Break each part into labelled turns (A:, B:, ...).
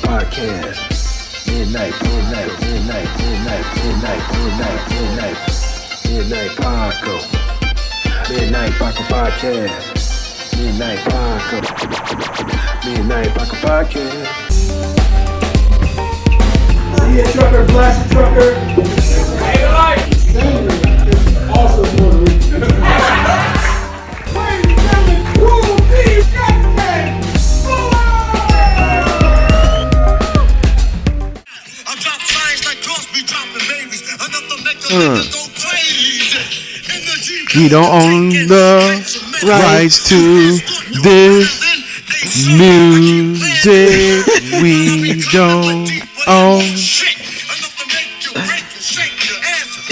A: Podcast. Midnight Paco. Midnight Paco Podcast. Midnight Paco Podcast.
B: Yeah, trucker, blast trucker. Hey, life. Also Puerto Rican. Ladies and gentlemen, Cool Steve Jackson.
C: I drop signs like Crosby dropping babies. Enough to make a nigga go crazy. In the Jeep,
D: We don't own the rights to this music. We don't own.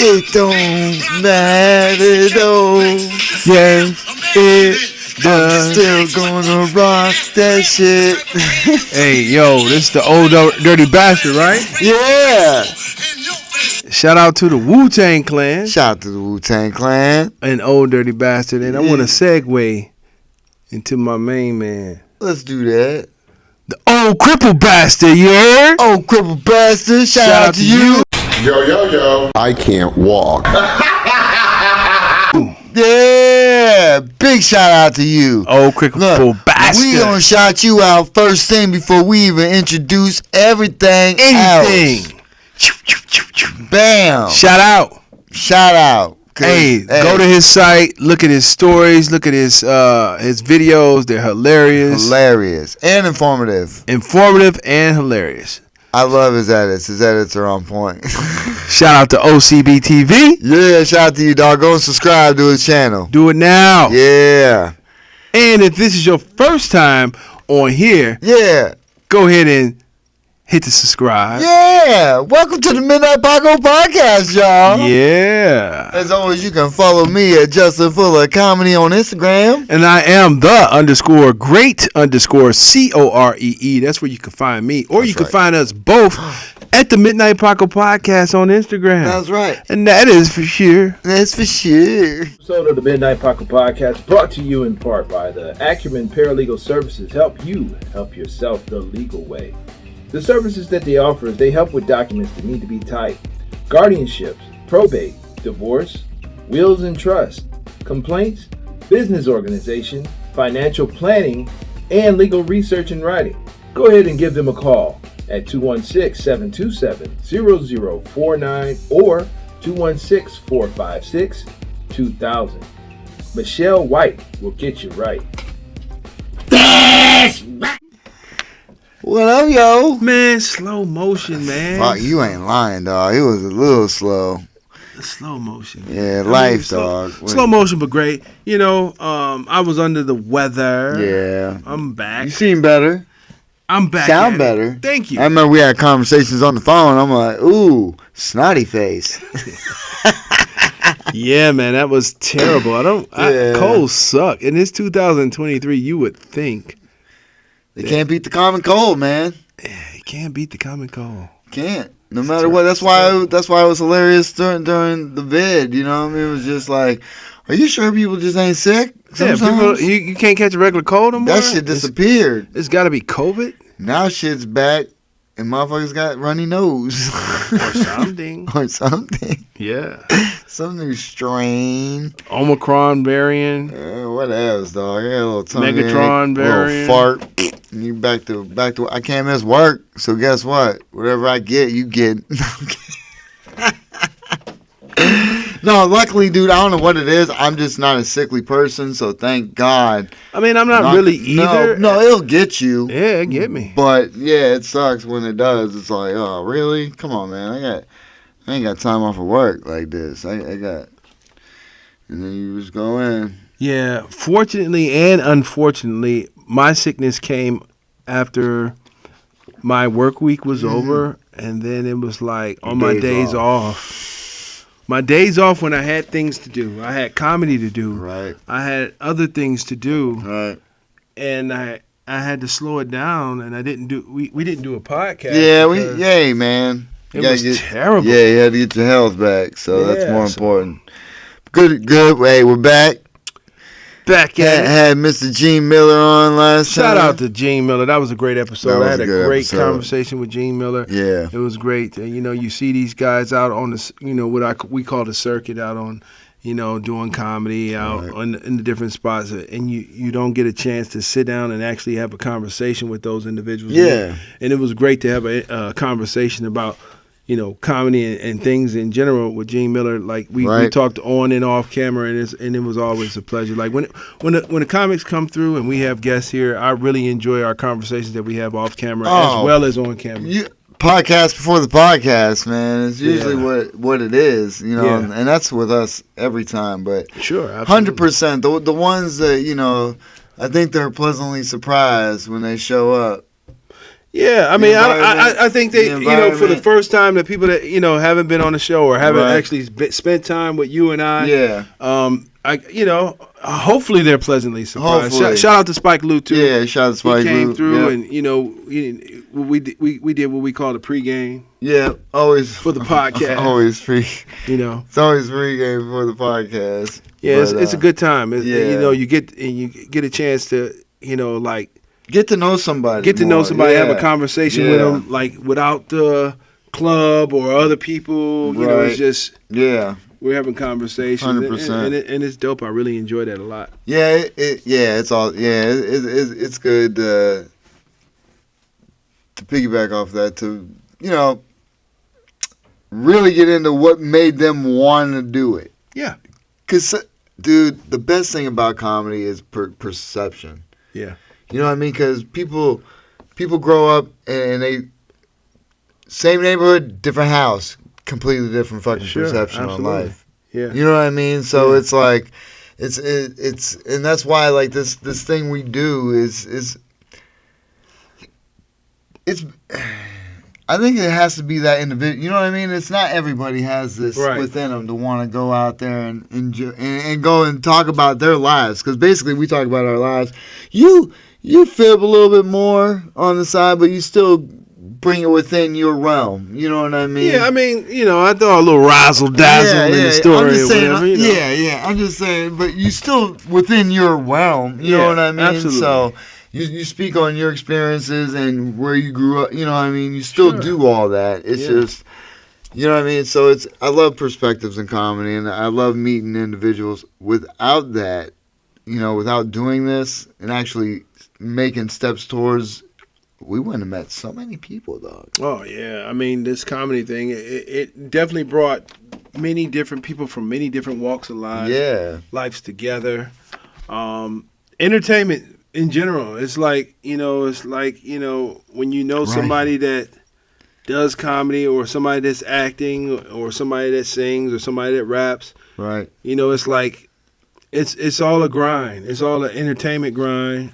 D: It don't matter though. Yes, it does. Still gonna rock that shit. Hey, yo, this is the old dirty bastard, right?
C: Yeah.
D: Shout out to the Wu-Tang Clan.
C: Shout out to the Wu-Tang Clan.
D: And old dirty bastard. And I want to segue into my main man.
C: Let's do that.
D: The old cripple bastard, you heard?
C: Oh, cripple bastard. Shout out to you.
E: Yo. I can't walk.
C: Yeah. Big shout out to you.
D: Old cripple bastard.
C: We gonna shout you out first thing before we even introduce everything else. Bam.
D: Shout out. Hey, go to his site, look at his stories, look at his videos. They're hilarious.
C: Hilarious and informative.
D: Informative and hilarious.
C: I love his edits. His edits are on point.
D: Shout out to OCB TV.
C: Yeah, shout out to you, dog. Go and subscribe to his channel.
D: Do it now.
C: Yeah.
D: And if this is your first time on here, go ahead and hit the subscribe.
C: Yeah. Welcome to the Midnight Paco Podcast, y'all.
D: Yeah.
C: As always, you can follow me at Justin Fuller Comedy on Instagram.
D: And I am the _great_COREE. That's where you can find me. Or you can find us both at the Midnight Paco Podcast on Instagram.
C: That's right.
D: And that is for sure.
C: That's for sure.
A: Episode of the Midnight Paco Podcast brought to you in part by the Acumen Paralegal Services. Help you help yourself the legal way. The services that they offer is they help with documents that need to be typed, guardianships, probate, divorce, wills and trust, complaints, business organization, financial planning, and legal research and writing. Go ahead and give them a call at 216-727-0049 or 216-456-2000. Michelle White will get you right.
C: What up, yo?
D: Man, slow motion, man.
C: Fuck, you ain't lying, dog. It was a little slow.
D: Slow motion.
C: Yeah, dog.
D: Slow motion, but great. You know, I was under the weather.
C: Yeah.
D: I'm back.
C: You seem better.
D: I'm back.
C: Sound better.
D: Thank you.
C: I remember we had conversations on the phone. I'm like, ooh, snotty face.
D: Yeah, man, that was terrible. Colds suck. And it's 2023, you would think.
C: They can't beat the common cold, man.
D: Yeah, you can't beat the common cold.
C: Can't. No matter what. That's why it was hilarious during the vid. You know what I mean? It was just like, are you sure people just ain't sick? Sometimes?
D: Yeah, people, you can't catch a regular cold no more?
C: That shit disappeared.
D: It's got to be COVID.
C: Now shit's back and motherfuckers got runny nose.
D: Or something. Yeah.
C: Some new strain.
D: Omicron variant.
C: What else, dog? I got a little tongue
D: Megatron variant.
C: Little fart. And you back to. I can't miss work. So guess what? Whatever I get, you get. No, luckily, dude, I don't know what it is. I'm just not a sickly person, so thank God.
D: I mean, I'm not really either.
C: No, it'll get you.
D: Yeah, it get me.
C: But yeah, it sucks when it does. It's like, oh, really? Come on, man. I ain't got time off of work like this. I got, and then you just go in.
D: Yeah, fortunately and unfortunately, my sickness came after my work week was over, and then it was like on my days off. My days off when I had things to do. I had comedy to do.
C: Right.
D: I had other things to do.
C: Right.
D: And I had to slow it down, and I didn't do. We didn't do a podcast.
C: Yeah, man.
D: It was terrible.
C: Yeah, you had to get your health back, so that's more important. Good. Hey, we're back.
D: Back at it.
C: Had Mr. Gene Miller on last time.
D: Shout out to Gene Miller. That was a great episode. I had a great
C: episode.
D: conversation with Gene Miller.
C: Yeah.
D: It was great. And, you see these guys out on this, what we call the circuit, out on, doing comedy out in the different spots, and you don't get a chance to sit down and actually have a conversation with those individuals.
C: Yeah.
D: And it was great to have a conversation about, comedy and things in general with Gene Miller. Like we talked on and off camera, and it was always a pleasure. Like when the comics come through and we have guests here, I really enjoy our conversations that we have off camera as well as on camera.
C: Podcast before the podcast, man. It's usually what it is, and that's with us every time. But
D: sure, 100%.
C: The ones that I think they're pleasantly surprised when they show up.
D: Yeah, I mean, I think they, for the first time, the people that haven't been on the show or haven't actually spent time with you and I, hopefully they're pleasantly surprised. Shout out to Spike Lee too.
C: Yeah, shout out to Spike Lee.
D: He came through, and we did what we call the pregame.
C: Yeah, always
D: for the podcast.
C: Always free. It's always pregame for the podcast.
D: Yeah, but, it's a good time. You get a chance to
C: get to know somebody.
D: Have a conversation with them, like without the club or other people. It's just we're having conversations,
C: 100%,
D: and it's dope. I really enjoy that a lot.
C: Yeah, it's good to piggyback off that to really get into what made them want to do it.
D: Yeah,
C: because dude, the best thing about comedy is perception.
D: Yeah.
C: You know what I mean? Because people grow up and they same neighborhood, different house, completely different fucking perception on life.
D: Yeah,
C: you know what I mean. So it's like it's and that's why like this thing we do is it's. I think it has to be that individual. You know what I mean? It's not everybody has this within them to want to go out there and enjoy, and go and talk about their lives. Because basically, we talk about our lives. You fib a little bit more on the side, but you still bring it within your realm. You know what I mean?
D: Yeah, I mean, I throw a little razzle dazzle in the story.
C: I'm just saying,
D: or whatever,
C: I'm just saying, but you still within your realm. You know what I mean?
D: Absolutely.
C: So. You speak on your experiences and where you grew up, you know what I mean? You still do all that. It's just, you know what I mean? So I love perspectives in comedy, and I love meeting individuals. Without that, without doing this and actually making steps towards, we wouldn't have met so many people, dog.
D: Oh, yeah. I mean, this comedy thing, it definitely brought many different people from many different walks of lives together. Entertainment in general, it's like when somebody that does comedy, or somebody that's acting, or somebody that sings, or somebody that raps.
C: Right.
D: It's like it's all a grind. It's all an entertainment grind.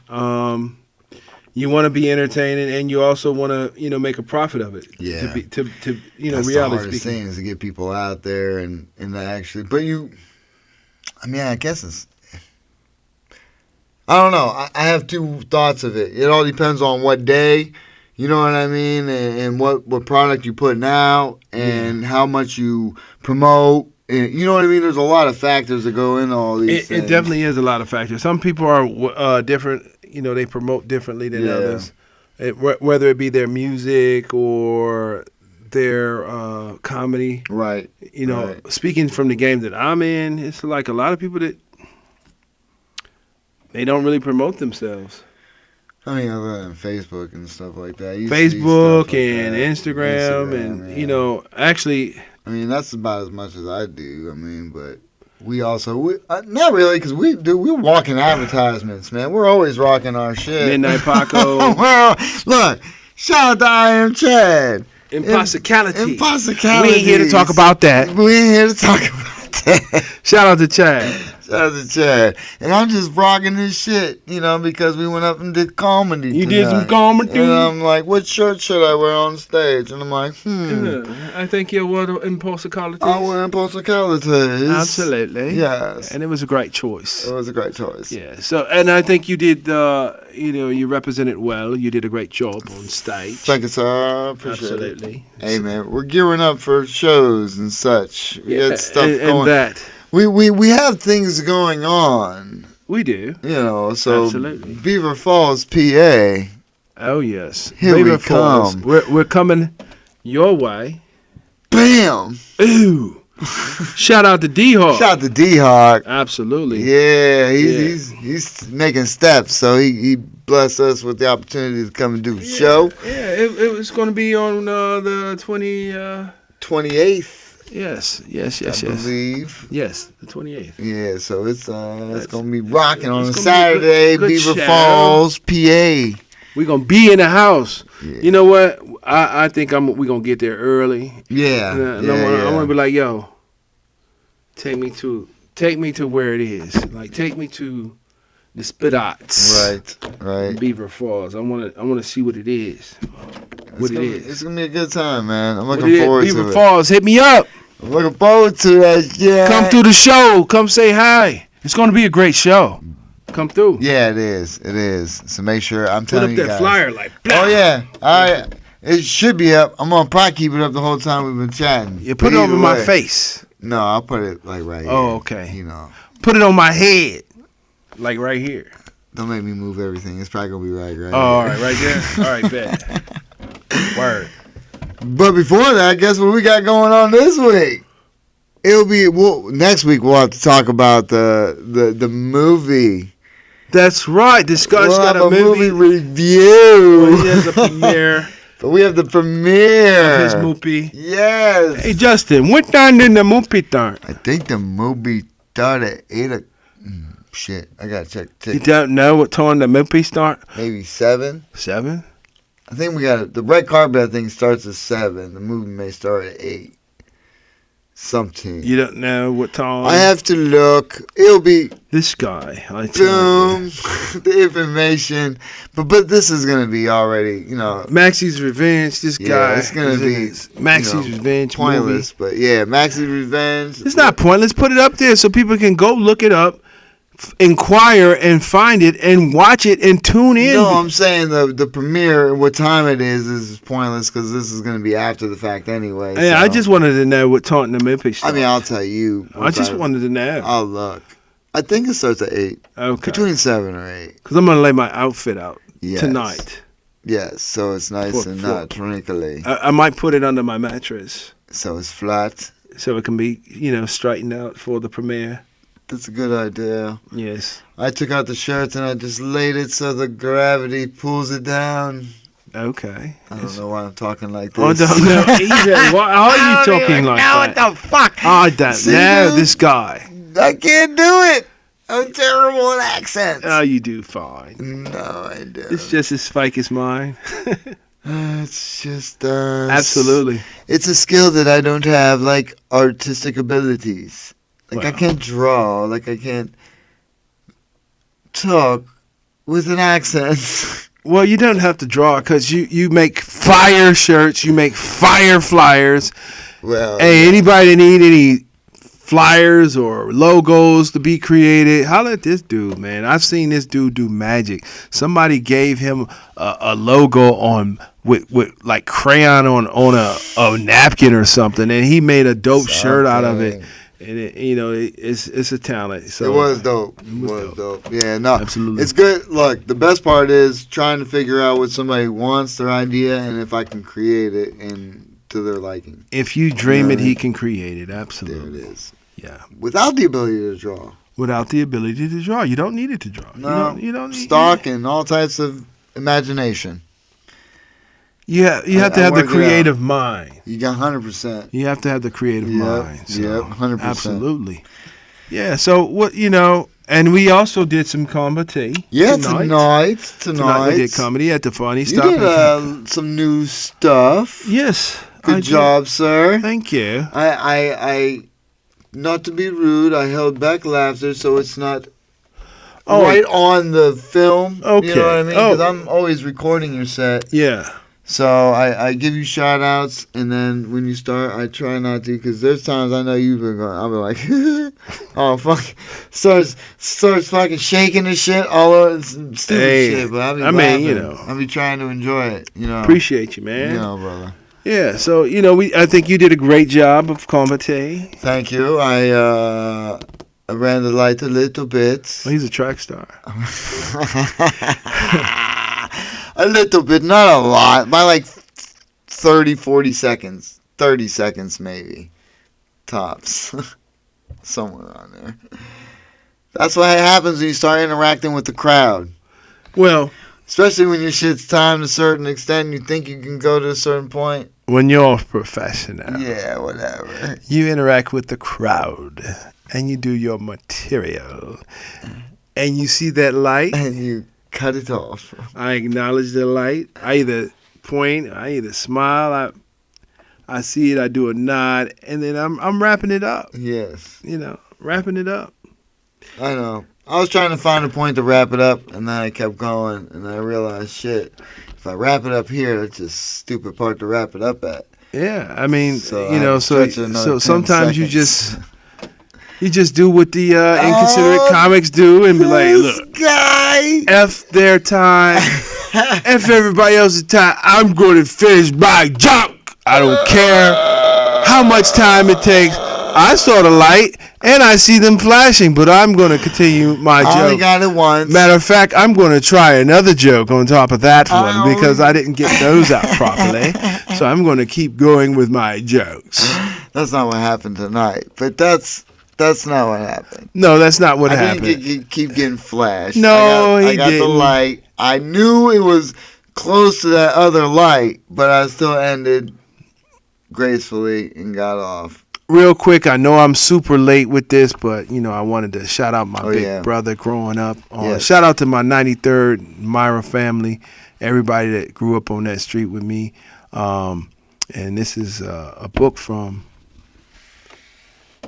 D: You want to be entertaining, and you also want to make a profit of it.
C: Yeah.
D: To
C: That's
D: reality
C: the hardest
D: speaking.
C: thing, is to get people out there and actually. But I guess it's. I don't know. I have two thoughts of it. It all depends on what day, you know what I mean, and what product you put out, and how much you promote. And, you know what I mean? There's a lot of factors that go into all these things.
D: It definitely is a lot of factors. Some people are different. They promote differently than others. Whether it be their music or their comedy.
C: Right.
D: Speaking from the game that I'm in, it's like a lot of people that they don't really promote themselves.
C: I mean, other than Facebook and stuff like that.
D: Facebook and Instagram and, actually.
C: I mean, that's about as much as I do. I mean, but we also, not really, because we're walking advertisements, man. We're always rocking our shit.
D: Midnight Paco.
C: Well, look, shout out to I Am Chad.
D: Impossicality.
C: We
D: ain't here to talk about that.
C: We ain't here to talk about that.
D: Shout out to Chad.
C: Shout out to Chad. And I'm just rocking this shit, because we went up and did comedy
D: You
C: tonight.
D: did some comedy?
C: And I'm like, what shirt should I wear on stage? And I'm like,
D: I think you wore the Impossicality.
C: I wear Impossicality.
D: Absolutely.
C: Yes.
D: And it was a great choice.
C: It was a great choice.
D: Yeah. So, and I think you did, you represented well. You did a great job on stage.
C: Thank you, sir. Appreciate
D: Absolutely.
C: it. Hey, man, we're gearing up for shows and such. We got stuff going.
D: And that.
C: We have things going on,
D: We do.
C: You know, so
D: Absolutely.
C: Beaver Falls, PA.
D: Oh yes.
C: Here
D: Beaver
C: we
D: Falls.
C: come.
D: We're coming your way.
C: Bam!
D: Ooh. Shout out to D-Hawk.
C: Shout out to D-Hawk.
D: Absolutely.
C: Yeah, he's making steps. So he blessed us with the opportunity to come and do a show.
D: Yeah, it was going to be on the
C: 28th,
D: Yes.
C: I believe.
D: Yes, the 28th.
C: Yeah, so it's gonna be rocking on a
D: it's gonna be a
C: Saturday,
D: good
C: Beaver
D: show.
C: Falls, PA.
D: We're going to be in the house.
C: Yeah.
D: You know what? I think we're going to get there early.
C: Yeah,
D: And I want to be like, yo, take me to where it is. Like, take me to the spots.
C: Right.
D: Beaver Falls. I want to see what it is.
C: It's gonna be a good time, man. I'm
D: What
C: looking
D: it is.
C: forward
D: Beaver
C: to it.
D: Falls, hit me up.
C: I'm looking forward to that. Yeah.
D: Come through the show. Come say hi. It's going to be a great show. Come through.
C: Yeah, it is. It is. So make sure I'm
D: Put
C: telling
D: up
C: you
D: that
C: guys.
D: flyer like. Blah.
C: Oh yeah. All right. It should be up. I'm gonna probably keep it up the whole time we've been chatting.
D: You put
C: But
D: it over
C: either
D: my
C: way-
D: face.
C: No, I'll put it like right here.
D: Oh, okay.
C: You know.
D: Put it on my head, like right here.
C: Don't make me move everything. It's probably gonna be right
D: Oh, all
C: here.
D: right, right there. All right, bet. Word.
C: But before that, guess what we got going on this week? Next week we'll have to talk about the movie.
D: That's right. This guy's
C: We'll
D: got
C: have
D: a movie.
C: review.
D: He has a premiere
C: But we have the premiere.
D: of his movie.
C: Yes.
D: Hey, Justin, what time did the movie start?
C: I think the movie started at 8 o'clock. Shit, I gotta check.
D: You don't know what time the movie start?
C: Maybe 7.
D: 7?
C: I think we got the red carpet. I think starts at 7. The movie may start at 8. Something.
D: You don't know what time?
C: I have to look. It'll be
D: This guy. I tell you.
C: boom. The information, but this is gonna be already,
D: Maxie's Revenge. This
C: Yeah,
D: guy.
C: it's gonna
D: is in
C: be,
D: his Maxie's Revenge
C: pointless.
D: movie.
C: But yeah, Max's Revenge.
D: It's not pointless. Put it up there so people can go look it up, inquire and find it and watch it and tune in.
C: No, I'm saying the premiere, what time it is pointless because this is going to be after the fact anyway.
D: Hey,
C: so.
D: I just wanted to know what time the movie starts.
C: I mean, I'll tell you.
D: I just wanted to know.
C: I'll look. I think it starts at 8.
D: Okay.
C: Between 7 or 8.
D: Because I'm going to lay my outfit out
C: Yes.
D: tonight.
C: Yes, so it's nice and not wrinkly.
D: I might put it under my mattress
C: So it's flat.
D: so it can be, straightened out for the premiere.
C: That's a good idea.
D: Yes.
C: I took out the shirts and I just laid it so the gravity pulls it down.
D: Okay.
C: I don't know why I'm talking like
D: I
C: this.
D: don't know either. Why are you talking like
C: What
D: that?
C: the fuck?
D: I don't
C: See,
D: know
C: dude?
D: this guy.
C: I can't do it. I'm terrible at accents.
D: Oh, you do fine.
C: No, I don't.
D: It's just as fake as mine.
C: It's just
D: Absolutely.
C: It's a skill that I don't have, like artistic abilities. Like I
D: Wow.
C: can't draw. Like I can't talk with an accent.
D: Well, you don't have to draw because you make fire shirts, you make fire flyers.
C: Well,
D: Hey, anybody that need any flyers or logos to be created, holla at this dude, man. I've seen this dude do magic. Somebody gave him a logo on with like crayon on a napkin or something, and he made a dope shirt out of it. And it's a talent. So
C: it was dope. It
D: was
C: was dope. Yeah, no,
D: Absolutely.
C: It's good. Look, the best part is trying to figure out what somebody wants, their idea, and if I can create it and to their liking.
D: If you dream it,
C: Yeah.
D: he can create it.
C: There
D: Absolutely.
C: it is.
D: Yeah.
C: Without the ability to draw.
D: Without the ability to draw, you don't need it to draw.
C: No,
D: you don't need
C: stock and all types of imagination.
D: You have to
C: I
D: have the
C: work it out.
D: creative mind.
C: You got 100%.
D: You have to have the creative
C: Yep,
D: mind. So,
C: yep, 100%.
D: Absolutely. Yeah. So what and we also did some comedy.
C: Yeah,
D: Tonight
C: tonight.
D: we did comedy at the Funny
C: You
D: Stop.
C: did some new stuff.
D: Yes. I
C: Good
D: did.
C: job, sir.
D: Thank you.
C: I not to be rude, I held back laughter so it's not
D: Oh.
C: right on the film.
D: Okay.
C: You know what I mean?
D: Oh.
C: Because I'm always recording your set.
D: Yeah.
C: So I give you shout outs, and then when you start, I try not to, because there's times I know you've been going, I'll be like, oh, fuck. Starts fucking shaking and shit all over, stupid
D: Hey,
C: shit, but I'll be
D: I mean,
C: laughing. I'll be trying to enjoy it,
D: Appreciate you, man.
C: You know, brother.
D: Yeah. So I think you did a great job of comedy.
C: Thank you. I ran the light a little bit.
D: Well, he's a track star.
C: A little bit, not a lot. By like 30, 40 seconds. 30 seconds maybe. Tops. Somewhere on there. That's what happens when you start interacting with the crowd.
D: Well,
C: especially when your shit's timed to a certain extent, you think you can go to a certain point.
D: When you're a professional.
C: Yeah, whatever.
D: You interact with the crowd, and you do your material, and you see that light.
C: And you cut it off.
D: I acknowledge the light. I either point, I either smile, I see it, I do a nod, and then I'm wrapping it up.
C: Yes.
D: Wrapping it up.
C: I know. I was trying to find a point to wrap it up, and then I kept going, and I realized, shit, if I wrap it up here, that's just a stupid part to wrap it up at.
D: Yeah, I mean,
C: so
D: so sometimes you just do what the inconsiderate comics do and be like, look,
C: guy,
D: F their time, F everybody else's time, I'm going to finish my junk. I don't care how much time it takes. I saw the light, and I see them flashing, but I'm going to continue my joke.
C: I only got it once.
D: Matter of fact, I'm going to try another joke on top of that one because I didn't get those out properly. So I'm going to keep going with my jokes.
C: That's not what happened tonight, but that's not what happened.
D: No, that's not what happened.
C: I didn't keep getting flashed.
D: No,
C: I got the light. I knew it was close to that other light, but I still ended gracefully and got off.
D: Real quick, I know I'm super late with this, but I wanted to shout out my big brother growing up.
C: Yes.
D: Shout out to my 93rd Myra family, everybody that grew up on that street with me. And this is a book from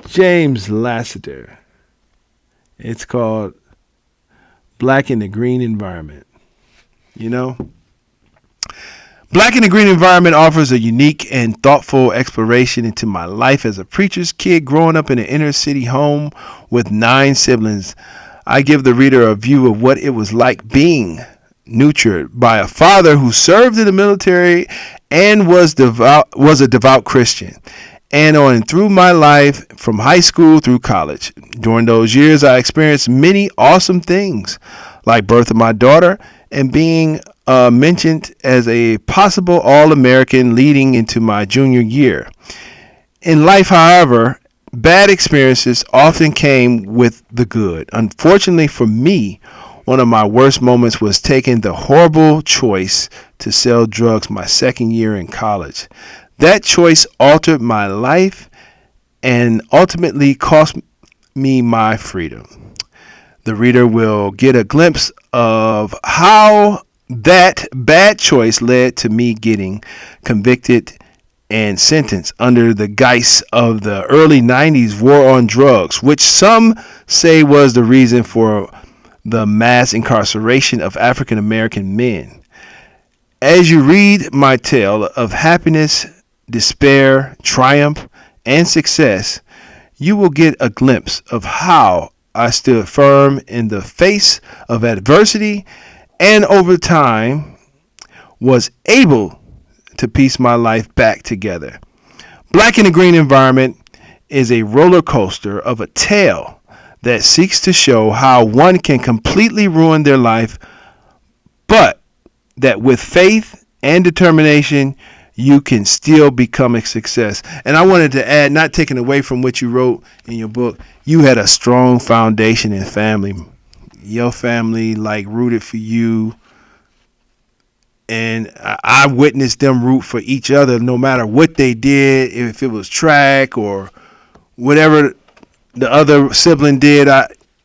D: James Lassiter. It's called Black in the Green Environment. Black in the Green Environment offers a unique and thoughtful exploration into my life as a preacher's kid growing up in an inner city home with 9 siblings. I give the reader a view of what it was like being nurtured by a father who served in the military and was a devout Christian. And on through my life from high school through college. During those years, I experienced many awesome things, like birth of my daughter and being mentioned as a possible All-American leading into my junior year. In life, however, bad experiences often came with the good. Unfortunately for me, one of my worst moments was taking the horrible choice to sell drugs my second year in college. That choice altered my life and ultimately cost me my freedom. The reader will get a glimpse of how that bad choice led to me getting convicted and sentenced under the guise of the early 90s war on drugs, which some say was the reason for the mass incarceration of African American men. As you read my tale of happiness, despair, triumph, and success, you will get a glimpse of how I stood firm in the face of adversity and over time was able to piece my life back together. Black in the Green Environment is a roller coaster of a tale that seeks to show how one can completely ruin their life, but that with faith and determination, you can still become a success. And I wanted to add, not taking away from what you wrote in your book, you had a strong foundation in family. Your family rooted for you, and I witnessed them root for each other no matter what they did, if it was track or whatever the other sibling did.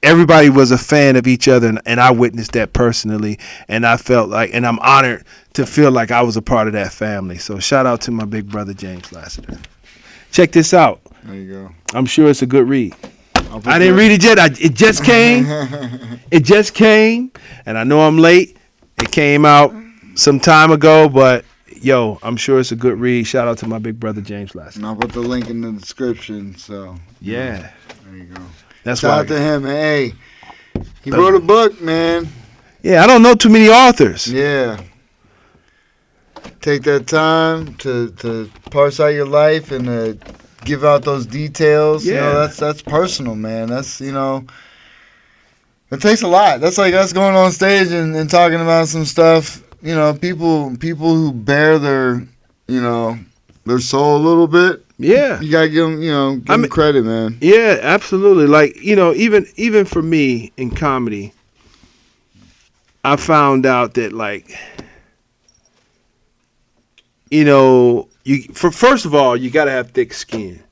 D: Everybody was a fan of each other, and I witnessed that personally, and I felt like, and I'm honored to feel like I was a part of that family. So shout out to my big brother, James Lassiter. Check this out.
C: There you go.
D: I'm sure it's a good read. I didn't read it yet. It just came. It just came, and I know I'm late. It came out some time ago, but yo, I'm sure it's a good read. Shout out to my big brother, James Lassiter.
C: And I'll put the link in the description. So
D: yeah,
C: there you go.
D: That's
C: Shout
D: why.
C: out to him. Hey, he wrote a book, man.
D: Yeah, I don't know too many authors.
C: Yeah. Take that time to parse out your life and give out those details. You know,
D: Yeah.
C: that's personal, man. That's, you know, it takes a lot. That's like us going on stage and talking about some stuff. You know, people who bear their, you know, their soul a little bit.
D: Yeah.
C: You gotta give them, you know, give them credit, man.
D: Yeah, absolutely. Like, you know, even for me in comedy, I found out that, like, you know, first of all, you got to have thick skin.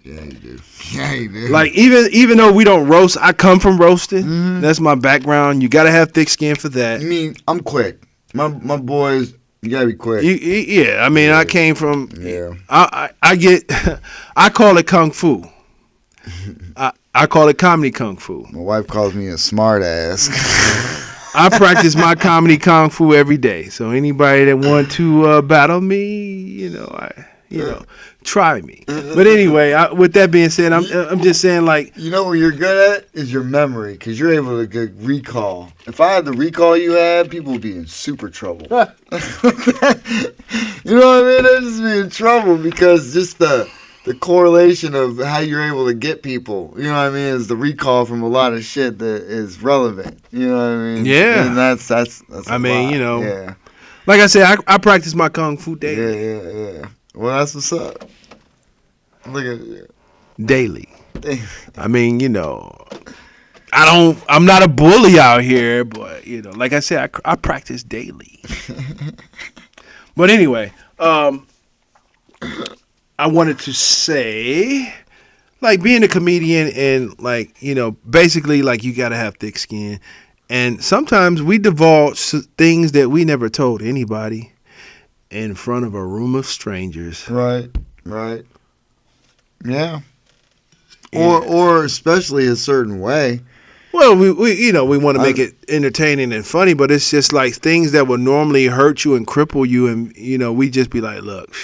C: Yeah, you do. Yeah, you do.
D: Like, even though we don't roast, I come from roasting.
C: Mm-hmm.
D: That's my background. You got to have thick skin for that.
C: I mean, I'm quick. My boys, you gotta be quick.
D: Yeah, I mean, I came from.
C: Yeah.
D: I get. I call it kung fu. I call it comedy kung fu.
C: My wife calls me a smart ass.
D: I practice my comedy kung fu every day. So anybody that want to battle me, you know, try me. But anyway, with that being said, I'm just saying, like,
C: You know what you're good at is your memory, because you're able to get recall. If I had the recall you had, people would be in super trouble. You know what I mean? They'd just be in trouble because just the correlation of how you're able to get people, you know what I mean, is the recall from a lot of shit that is relevant. You know what I mean?
D: Yeah.
C: And that's
D: I mean,
C: lot.
D: you know.
C: Yeah.
D: Like I said, I practice my kung fu daily.
C: Yeah. Well, that's what's up. Look at you.
D: Daily. I mean, you know, I'm not a bully out here, but, you know, like I said, I practice daily. But anyway, I wanted to say, like, being a comedian and, like, you know, basically, like, you got to have thick skin. And sometimes we divulge things that we never told anybody in front of a room of strangers.
C: Right. Yeah. Or especially a certain way.
D: Well, we you know, we want to make it entertaining and funny, but it's just like things that would normally hurt you and cripple you, and, you know, we just be like, look,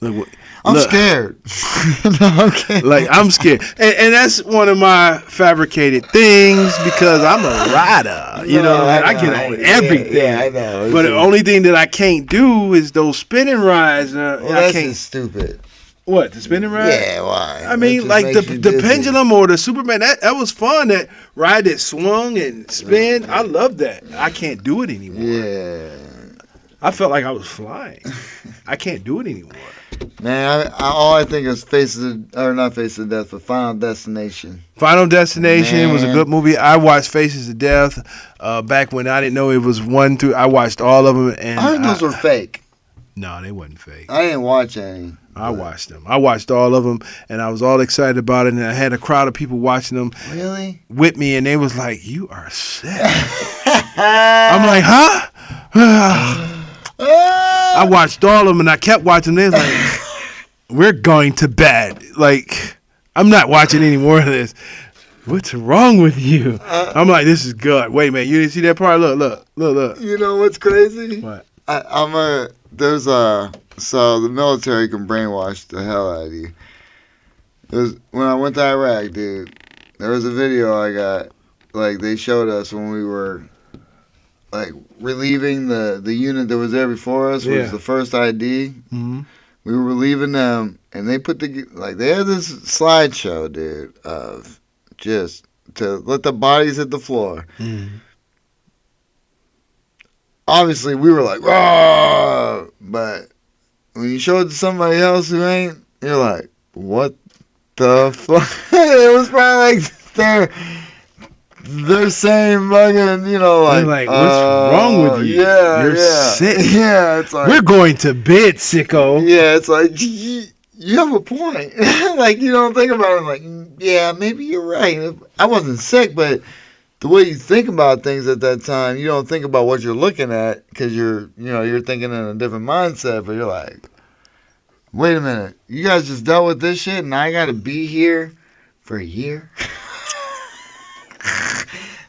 C: I'm scared. No, okay.
D: Like, I'm scared, and that's one of my fabricated things because I'm a rider. You know, and I get on everything.
C: Yeah, I know.
D: But the only thing that I can't do is those spinning rides. I
C: that's
D: can't.
C: just stupid.
D: What, the spinning ride?
C: Yeah, why?
D: I mean, like the pendulum or the Superman. That was fun. That ride that swung and spin. I love that. I can't do it anymore.
C: Yeah.
D: I felt like I was flying. I can't do it anymore.
C: Man, all I think is not Faces of Death, but Final Destination.
D: Final Destination was a good movie. I watched Faces of Death back when I didn't know it was 1 through. I watched all of them, and
C: I heard those were fake.
D: No, they wasn't fake.
C: I didn't watch any.
D: I watched them. I watched all of them, and I was all excited about it. And I had a crowd of people watching them
C: Really?
D: with me, and they was like, "You are sick." I'm like, "Huh?" I watched all of them, and I kept watching. They was like, "We're going to bed." Like, I'm not watching any more of this. What's wrong with you? I'm like, this is good. Wait a minute, you didn't see that part? Look.
C: You know what's crazy?
D: What?
C: So the military can brainwash the hell out of you. When I went to Iraq, dude, there was a video I got, like, they showed us when we were, like, relieving the unit that was there before us, was the first ID.
D: Mm-hmm.
C: We were relieving them, and they they had this slideshow, dude, of just to let the bodies hit the floor.
D: Mm-hmm.
C: Obviously, we were like, "Whoa!" But when you show it to somebody else who ain't, you're like, "What the fuck?" It was probably like they're saying fucking, you know, like,
D: they're like, what's wrong with you?
C: Yeah,
D: You're sick.
C: Yeah, it's like,
D: we're going to bed, sicko.
C: yeah, it's like, you have a point. Like, you don't think about it, like, yeah, maybe you're right. I wasn't sick, but the way you think about things at that time, you don't think about what you're looking at because you're thinking in a different mindset. But you're like, wait a minute, you guys just dealt with this shit, and I got to be here for a year.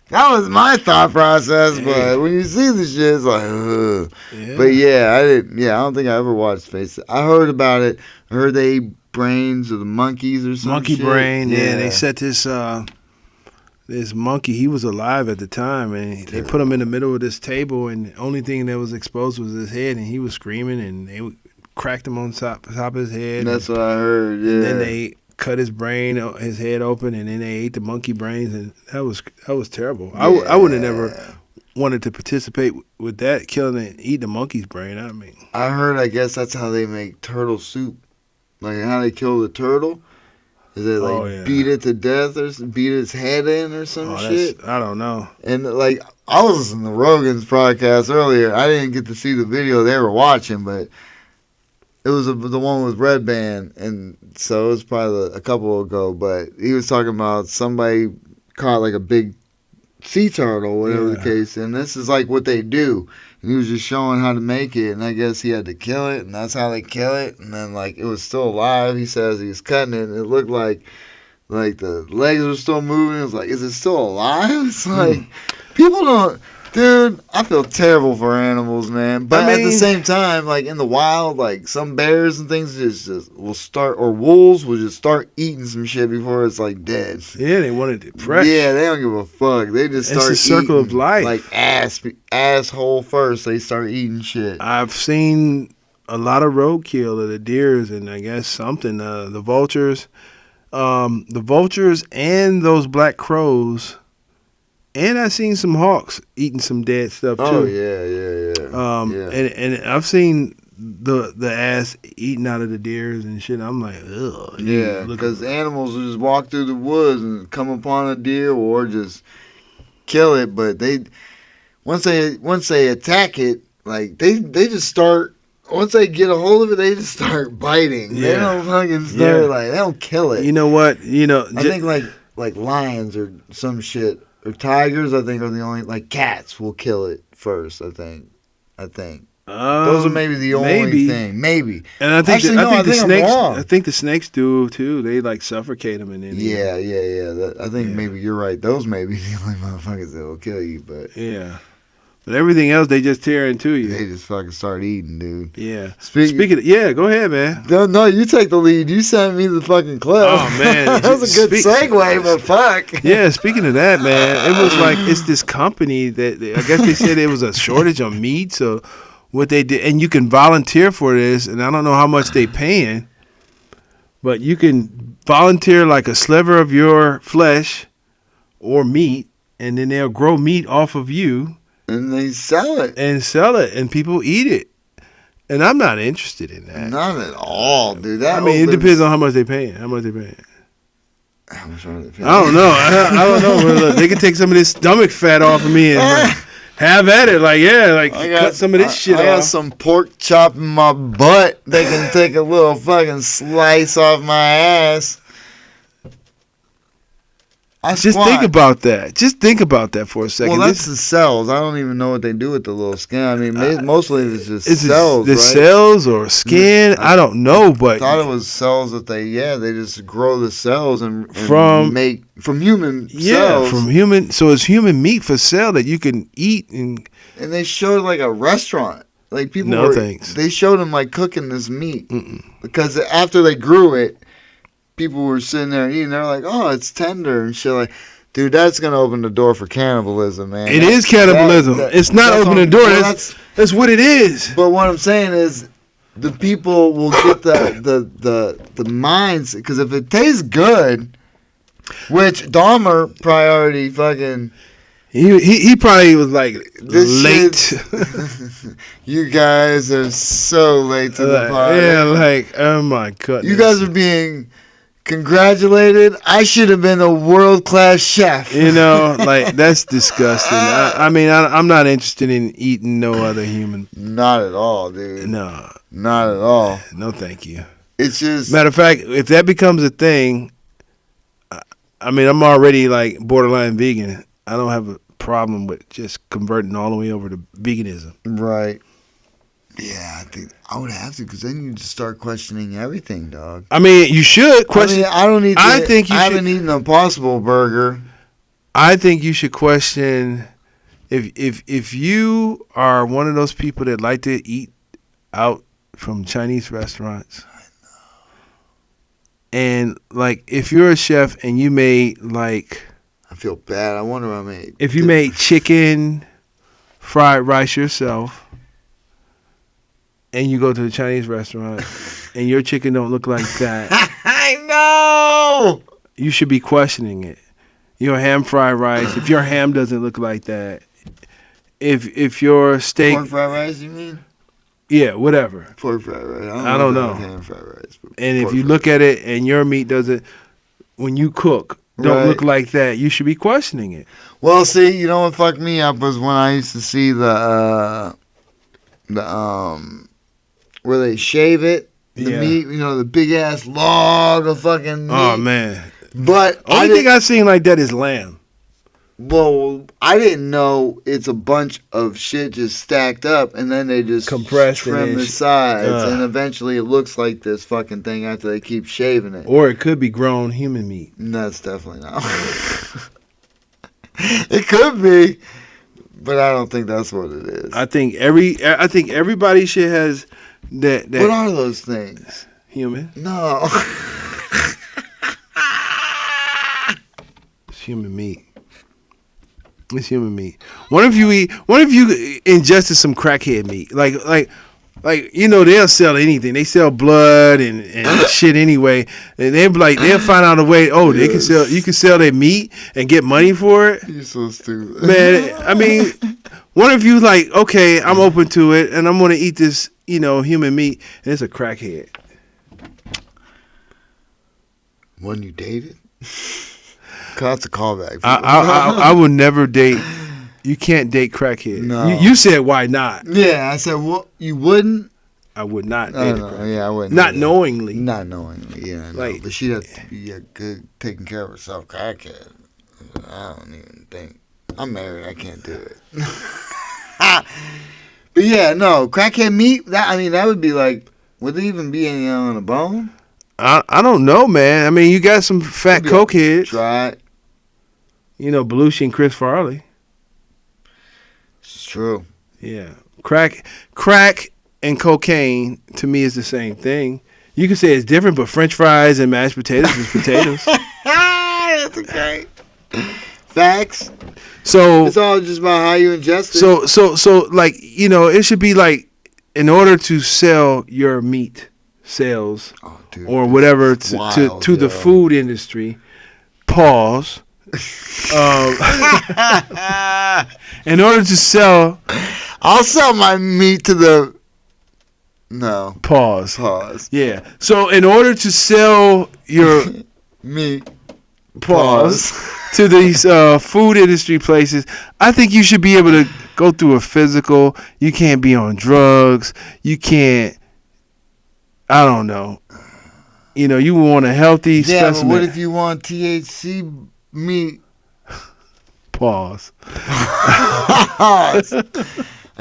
C: That was my thought process, but when you see the shit, it's like, ugh. Yeah. But I don't think I ever watched Face It. I heard about it. I heard they ate brains of the monkeys or something.
D: Monkey
C: shit.
D: brain, yeah. They set this monkey, he was alive at the time, and they put him in the middle of this table, and the only thing that was exposed was his head, and he was screaming, and they cracked him on top of his head.
C: That's what I heard. Yeah.
D: And then they cut his his head open, and then they ate the monkey brains, and that was terrible.
C: Yeah.
D: I would have never wanted to participate with that, killing and eating the monkey's brain. I mean,
C: I heard. I guess that's how they make turtle soup. Like how they kill the turtle. Is they beat it to death or beat its head in or some shit?
D: I don't know.
C: And like I was listening to Rogan's podcast earlier. I didn't get to see the video they were watching, but it was the one with Red Band, and so it was probably a couple ago. But he was talking about somebody caught like a big sea turtle, whatever the case, and this is like what they do. And he was just showing how to make it, and I guess he had to kill it, and that's how they kill it. And then like it was still alive. He says he was cutting it, and it looked like the legs were still moving. It was like, is it still alive? It's like people don't. Dude, I feel terrible for animals, man. But at the same time, like in the wild, like some bears and things just will start, or wolves will just start eating some shit before it's like dead.
D: Yeah, they wanted it fresh.
C: Yeah, they don't give a fuck. They just start
D: It's the circle of life.
C: Like asshole first. They start eating shit.
D: I've seen a lot of roadkill of the deers, and I guess something the vultures and those black crows. And I seen some hawks eating some dead stuff too.
C: Oh yeah.
D: And I've seen the ass eating out of the deers and shit. I'm like, ugh.
C: Yeah, because animals will just walk through the woods and come upon a deer or just kill it. But once they attack it, like they just start. Once they get a hold of it, they just start biting. Yeah. They don't fucking start like they don't kill it.
D: You know what?
C: I think like lions or some shit. Or tigers, I think, are the only, like cats will kill it first. I think. Those are maybe the only thing. Maybe.
D: And I think I think the snakes do too. They like suffocate them and then.
C: Yeah. I think maybe you're right. Those may be the only motherfuckers that will kill you, but.
D: Yeah. But everything else, they just tear into you.
C: They just fucking start eating, dude.
D: Yeah. Speaking go ahead, man.
C: No, you take the lead. You sent me the fucking clip.
D: Oh, man.
C: That was a good segue, but fuck.
D: Yeah, speaking of that, man, it was like it's this company that I guess they said it was a shortage of meat. So what they did, and you can volunteer for this, and I don't know how much they paying, but you can volunteer like a sliver of your flesh or meat, and then they'll grow meat off of you.
C: And they sell it.
D: And people eat it. And I'm not interested in that.
C: Not at all, dude.
D: It depends on how much they paying. How much are they paying?
C: I don't
D: know. I don't know. Look, they can take some of this stomach fat off of me and have at it. Cut some of this shit off.
C: I got some pork chop in my butt. They can take a little fucking slice off my ass.
D: Just think about that. Just think about that for a second.
C: Well, that's the cells. I don't even know what they do with the little skin. I mean, mostly it's just cells,
D: the cells or skin. I don't know, but
C: I thought it was cells that they just grow the cells and make from human cells.
D: Yeah, from human. So it's human meat for sale that you can eat and
C: they showed like a restaurant. Like people they showed them like cooking this meat because after they grew it. People were sitting there eating. They're like, "Oh, it's tender and shit." Like, dude, that's gonna open the door for cannibalism, man.
D: It is cannibalism. It's not opening the door. That's what it is.
C: But what I'm saying is, the people will get the minds because if it tastes good, which Dahmer priority fucking.
D: He probably was like late.
C: You guys are so late to the party.
D: Yeah, like oh my goodness.
C: You guys are being. Congratulated! I should have been a world-class chef.
D: Like that's disgusting. I'm not interested in eating no other human.
C: Not at all, dude.
D: No,
C: not at all.
D: No, thank you.
C: It's just
D: matter of fact, if that becomes a thing, I'm already like borderline vegan. I don't have a problem with just converting all the way over to veganism.
C: Right. Yeah, I think I would have to because then you just start questioning everything, dog.
D: You should question.
C: I don't need. I haven't eaten an Impossible Burger.
D: I think you should question if you are one of those people that like to eat out from Chinese restaurants. I know. And like, if you're a chef and you made like,
C: I feel bad. I wonder what I made.
D: If you made chicken, fried rice yourself. and you go to the Chinese restaurant and your chicken don't look like that,
C: I know.
D: you should be questioning it. Your ham fried rice, if your ham doesn't look like that, if your steak,
C: Pork fried rice, you mean?
D: yeah, whatever.
C: Pork fried rice.
D: I don't know.
C: Ham fried rice.
D: And if you look at it and your meat doesn't, when you cook, don't look like that, you should be questioning it.
C: Well, see, you know what fucked me up was when I used to see the where they shave it, the meat, you know, the big ass log of fucking meat.
D: Oh man.
C: But
D: only thing I've seen like that is lamb.
C: Well, I didn't know it's a bunch of shit just stacked up, and then they just
D: compressed
C: trim the sides, and eventually it looks like this fucking thing after they keep shaving it.
D: Or it could be grown human meat.
C: That's definitely not. It could be, but I don't think that's what it is.
D: I think everybody should has that.
C: What are those things?
D: Human.
C: No.
D: It's human meat. It's human meat. What if you ingested some crackhead meat? Like you know, they'll sell anything. They sell blood and shit anyway. And they'll find out a way. Oh, they can sell. You can sell their meat and get money for it.
C: You're so stupid,
D: man. I mean, what if you like? Okay, I'm open to it, and I'm gonna eat this, you know, human meat, and it's a crackhead.
C: One you dated? That's a callback.
D: I would never date. You can't date crackhead.
C: No.
D: You said why not?
C: Yeah, I said, well, you wouldn't?
D: I would not date a crackhead.
C: Yeah, I wouldn't.
D: Not knowingly.
C: Not knowingly, yeah.
D: Like,
C: but she'd have to be good, taking care of herself. Crackhead. I don't even think. I'm married. I can't do it. But yeah, no. Crackhead meat, that would be like, would it even be any on a bone?
D: I don't know, man. I mean, you got some fat cokeheads.
C: Try it.
D: You know, Belushi and Chris Farley.
C: It's true.
D: Yeah. Crack and cocaine, to me, is the same thing. You can say it's different, but French fries and mashed potatoes is potatoes.
C: That's okay. Facts.
D: So
C: it's all just about how you ingest it.
D: So like, you know, it should be like, in order to sell your meat sales or whatever to the food industry, pause. In order to sell,
C: I'll sell my meat to the
D: pause.
C: Yeah.
D: So in order to sell your
C: meat,
D: pause, to these food industry places, I think you should be able to go through a physical. You can't be on drugs. You can't. I don't know. You know, you want a healthy specimen.
C: But what if you want THC meat?
D: Pause.
C: I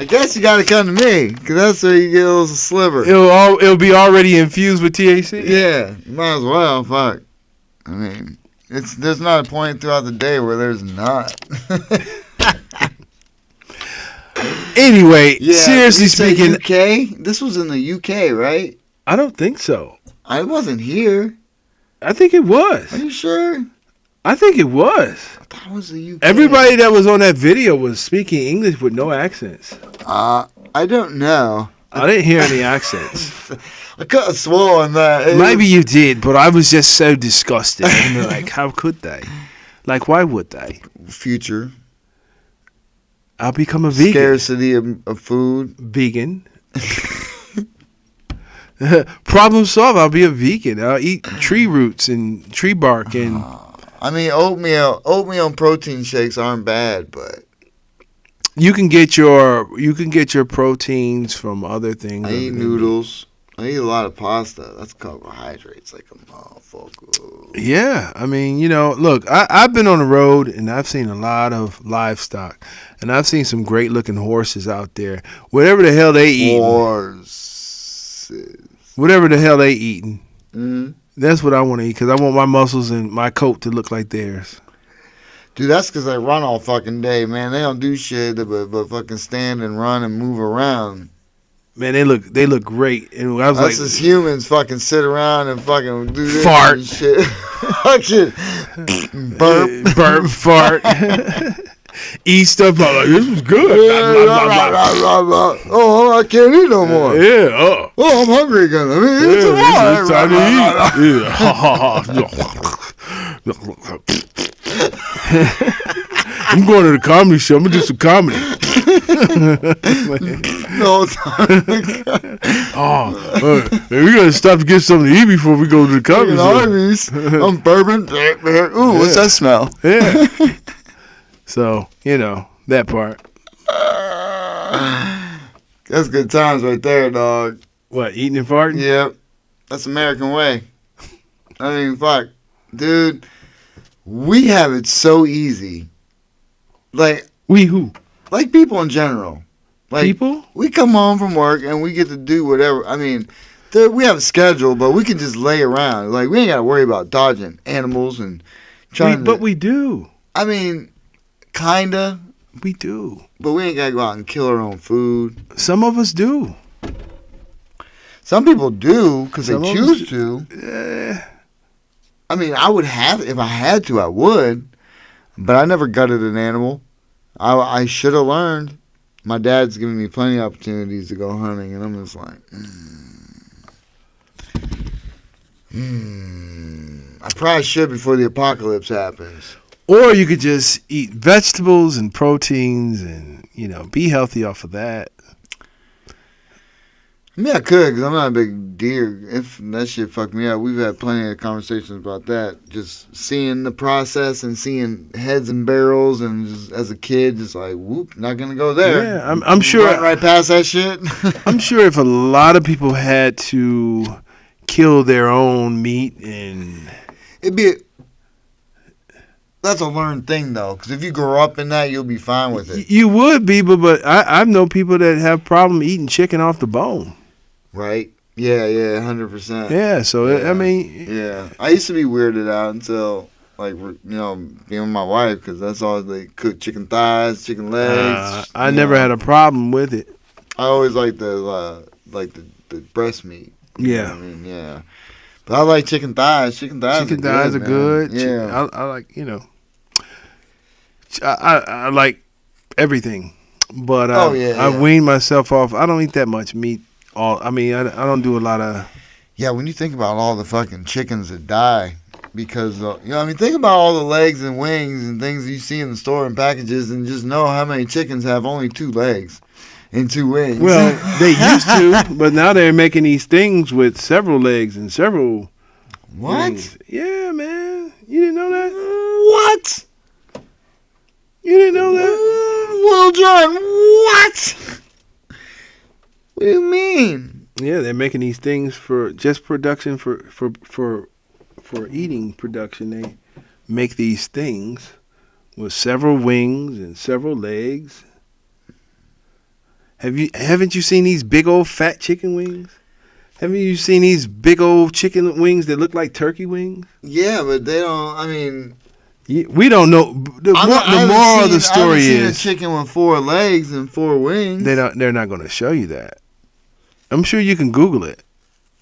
C: guess you got to come to me, because that's where you get a little sliver.
D: It'll be already infused with THC?
C: Yeah, you might as well. Fuck. I mean, there's not a point throughout the day where there's not.
D: Anyway, seriously speaking.
C: UK? This was in the UK, right?
D: I don't think so.
C: I wasn't here.
D: I think it was.
C: Are you sure?
D: I think it was.
C: I thought it was the UK.
D: Everybody that was on that video was speaking English with no accents.
C: I don't know.
D: I didn't hear any accents.
C: I could have sworn that.
D: Maybe you did, but I was just so disgusted. And like, how could they? Like, why would they?
C: Future.
D: I'll become a vegan.
C: Scarcity of food.
D: Vegan. Problem solved. I'll be a vegan. I'll eat tree roots and tree bark and.
C: I mean, oatmeal and protein shakes aren't bad, but
D: you can get your proteins from other things.
C: I eat noodles. I eat a lot of pasta. That's carbohydrates, like a motherfucker.
D: Yeah, I mean, you know, look, I've been on the road and I've seen a lot of livestock, and I've seen some great looking horses out there. Whatever the hell they eating.
C: Horses.
D: Whatever the hell they eating.
C: Mm-hmm.
D: That's what I want to eat, because I want my muscles and my coat to look like theirs.
C: Dude, that's because they run all fucking day, man. They don't do shit but fucking stand and run and move around.
D: Man, they look great. And I was
C: us as humans fucking sit around and fucking do this
D: fart.
C: And shit. Fucking burp,
D: fart. eat stuff. I'm like, this was good.
C: Oh, I can't eat no more.
D: Yeah. Oh.
C: Oh, I'm hungry again. Let me eat some more.
D: It's time to eat. I'm going to the comedy show. I'm gonna do some comedy.
C: No time.
D: Man, we gotta stop to get something to eat before we go to the comedy show.
C: Arby's. I'm bourbon. Ooh, what's that smell?
D: Yeah. So that part.
C: That's good times right there, dog.
D: What, eating and farting?
C: Yep. That's American way. I mean, fuck. Dude, we have it so easy. Like,
D: We who?
C: like people in general. Like,
D: People?
C: we come home from work and we get to do whatever. I mean, we have a schedule, but we can just lay around. Like, we ain't got to worry about dodging animals and trying
D: But we do.
C: I mean, kinda.
D: We do.
C: But we ain't got to go out and kill our own food.
D: Some of us do.
C: Some people do because they
D: Some of
C: choose
D: us
C: to. I mean, I would have, if I had to, I would. But I never gutted an animal. I should have learned. My dad's given me plenty of opportunities to go hunting, and I'm just like, I probably should before the apocalypse happens.
D: Or you could just eat vegetables and proteins and, be healthy off of that.
C: I mean, I could, because I'm not a big deer. If that shit fucked me up, we've had plenty of conversations about that. Just seeing the process and seeing heads and barrels, and just as a kid, just like, whoop, not gonna go there.
D: Yeah, I'm sure.
C: Right past that shit.
D: I'm sure if a lot of people had to kill their own meat and
C: that's a learned thing, though, because if you grow up in that, you'll be fine with it.
D: You would be, but I've known people that have problem eating chicken off the bone.
C: Right? Yeah, 100%.
D: Yeah, so
C: Yeah.
D: I mean,
C: Yeah, I used to be weirded out until, like, being with my wife, because that's all they cook: chicken thighs, chicken legs.
D: I never had a problem with it.
C: I always liked the breast meat. You know
D: Yeah.
C: what I mean, yeah. But I like chicken thighs. Chicken thighs
D: Are good.
C: Yeah.
D: I like I like everything, but I wean myself off. I don't eat that much meat. I don't do a lot of.
C: Yeah, when you think about all the fucking chickens that die because, think about all the legs and wings and things you see in the store and packages, and just know how many chickens have only 2 legs and 2 wings.
D: Well, they used to, but now they're making these things with several legs and several
C: What?
D: wings. Yeah, man. You didn't know that?
C: What?
D: You didn't know that?
C: Well, John, what? What do you mean?
D: Yeah, they're making these things for just production for eating production. They make these things with several wings and several legs. Haven't you seen these big old fat chicken wings? Haven't you seen these big old chicken wings that look like turkey wings?
C: Yeah, but they don't. I mean,
D: we don't know. The moral of the story
C: I haven't
D: is
C: seen a chicken with 4 legs and 4 wings.
D: they're not going to show you that. I'm sure you can Google it.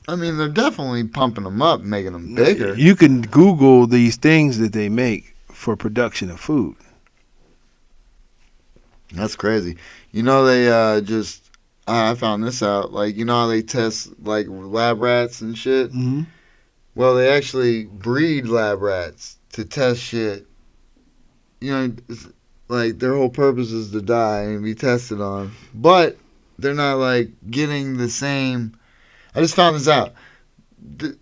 C: I mean, they're definitely pumping them up, making them bigger.
D: You can Google these things that they make for production of food.
C: That's crazy. They I found this out. Like, how they test, like, lab rats and shit?
D: Mm-hmm.
C: Well, they actually breed lab rats to test shit. It's like, their whole purpose is to die and be tested on. But they're not, like, getting the same. I just found this out.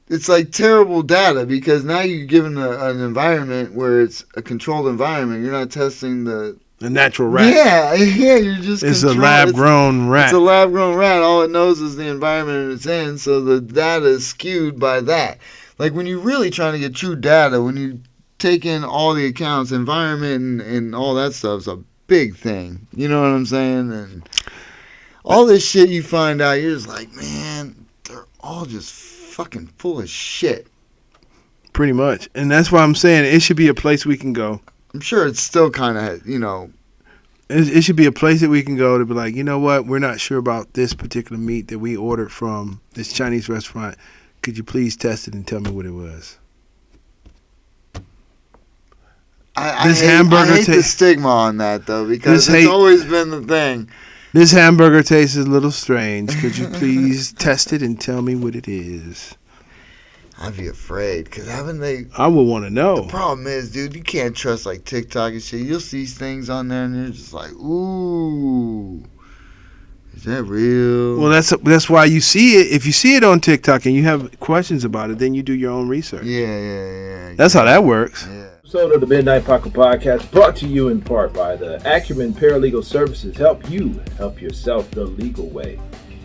C: It's like terrible data because now you're given an environment where it's a controlled environment. You're not testing the
D: natural rat.
C: Yeah, you're just.
D: It's a lab-grown rat.
C: It's a lab-grown rat. All it knows is the environment it's in, so the data is skewed by that. Like, when you're really trying to get true data, when you take in all the accounts, environment and all that stuff's a big thing. You know what I'm saying? And all this shit you find out, you're just like, man, they're all just fucking full of shit.
D: Pretty much. And that's why I'm saying it should be a place we can go.
C: I'm sure it's still kind of,
D: It should be a place that we can go to be like, you know what? We're not sure about this particular meat that we ordered from this Chinese restaurant. Could you please test it and tell me what it was?
C: I hate the stigma on that though, because it's always been the thing.
D: This hamburger tastes a little strange. Could you please test it and tell me what it is?
C: I'd be afraid, because haven't they...
D: I would want to know.
C: The problem is, dude, you can't trust, like, TikTok and shit. You'll see things on there, and you're just like, ooh, is that real?
D: Well, that's why you see it. If you see it on TikTok and you have questions about it, then you do your own research.
C: Yeah.
D: That's how that works.
C: Yeah.
A: Episode of the Midnight Paco Podcast brought to you in part by the Acumen Paralegal Services. Help you help yourself the legal way.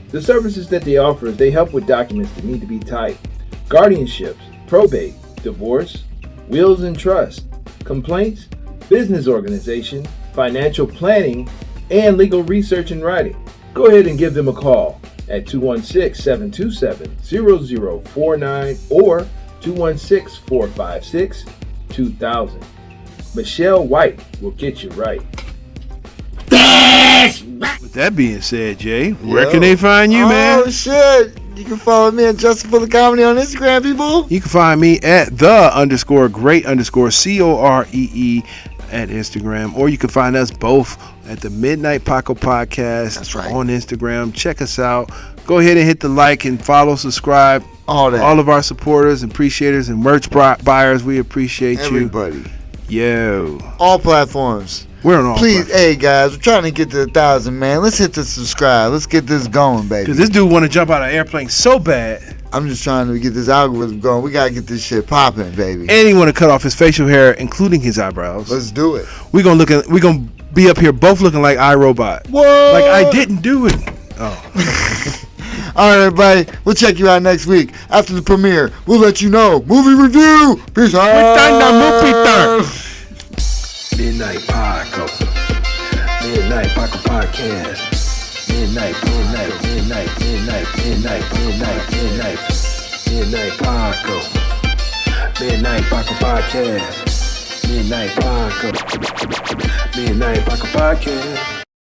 A: The services that they offer is they help with documents that need to be typed, guardianships, probate, divorce, wills and trust, complaints, business organization, financial planning, and legal research and writing. Go ahead and give them a call at 216-727-0049 or 216-456-2000. Michelle White will get you right.
D: With that being said, Jay, where can they find you, man?
C: Oh, shit. You can follow me at Justin Fuller Comedy on Instagram, people.
D: You can find me at _great_COREE at Instagram, or you can find us both at the Midnight Paco Podcast.
C: That's right.
D: On Instagram. Check us out. Go ahead and hit the like and follow, subscribe.
C: All that.
D: All of our supporters and appreciators and merch buyers, we appreciate
C: everybody.
D: Yo.
C: All platforms.
D: We're on all
C: Please, hey guys, we're trying to get to 1,000, man. Let's hit the subscribe. Let's get this going, baby.
D: Because this dude want to jump out of an airplane so bad.
C: I'm just trying to get this algorithm going. We gotta get this shit popping, baby.
D: And he want to cut off his facial hair, including his eyebrows.
C: Let's do it.
D: We gonna be up here both looking like iRobot.
C: What?
D: Like I didn't do it. Oh.
C: All right, everybody. We'll check you out next week after the premiere. We'll let you know. Movie review. Peace out.
D: Midnight Paco. Midnight Paco Podcast. Midnight Paco. Midnight Paco Podcast. Midnight Paco. Midnight Paco Podcast.